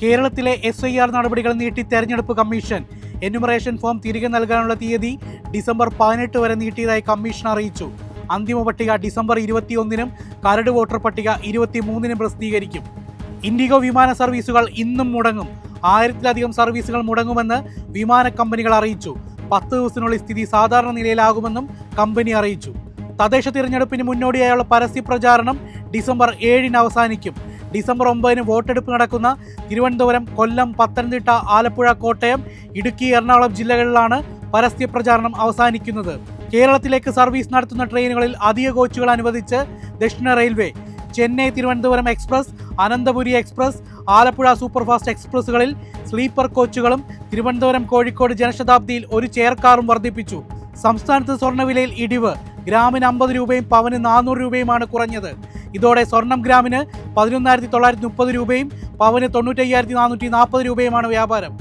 കേരളത്തിലെ SIR നടപടികൾ നീട്ടി തെരഞ്ഞെടുപ്പ് കമ്മീഷൻ. എന്യൂമറേഷൻ ഫോം തിരികെ നൽകാനുള്ള തീയതി ഡിസംബർ 18 വരെ നീട്ടിയതായി കമ്മീഷൻ അറിയിച്ചു. അന്തിമ പട്ടിക ഡിസംബർ 21-നും കരട് വോട്ടർ പട്ടിക 23-നും പ്രസിദ്ധീകരിക്കും. ഇൻഡിഗോ വിമാന സർവീസുകൾ ഇന്നും മുടങ്ങും. 1000-ലധികം സർവീസുകൾ മുടങ്ങുമെന്ന് വിമാന കമ്പനികൾ അറിയിച്ചു. 10 ദിവസത്തിനുള്ളിൽ സ്ഥിതി സാധാരണ നിലയിലാകുമെന്നും കമ്പനി അറിയിച്ചു. തദ്ദേശ തിരഞ്ഞെടുപ്പിന് മുന്നോടിയായുള്ള പരസ്യ പ്രചാരണം ഡിസംബർ 7-ന് അവസാനിക്കും. ഡിസംബർ 9-ന് വോട്ടെടുപ്പ് നടക്കുന്ന തിരുവനന്തപുരം, കൊല്ലം, പത്തനംതിട്ട, ആലപ്പുഴ, കോട്ടയം, ഇടുക്കി, എറണാകുളം ജില്ലകളിലാണ് പരസ്യ പ്രചാരണം അവസാനിക്കുന്നത്. കേരളത്തിലേക്ക് സർവീസ് നടത്തുന്ന ട്രെയിനുകളിൽ അധിക കോച്ചുകൾ അനുവദിച്ച് ദക്ഷിണ railway. Chennai Thiruvananthapuram express, Ananthapuri express, Alappuzha superfast എക്സ്പ്രസുകളിൽ സ്ലീപ്പർ കോച്ചുകളും തിരുവനന്തപുരം കോഴിക്കോട് ജനശതാബ്ദിയിൽ ഒരു ചെയർ കാറും വർദ്ധിപ്പിച്ചു. സംസ്ഥാനത്ത് സ്വർണ്ണവിലയിൽ ഇടിവ്. ഗ്രാമിന് 50 രൂപയും പവന് 400 രൂപയുമാണ് കുറഞ്ഞത്. ഇതോടെ സ്വർണം ഗ്രാമിന് 11,930 രൂപയും പവന് 95,440 രൂപയുമാണ് വ്യാപാരം.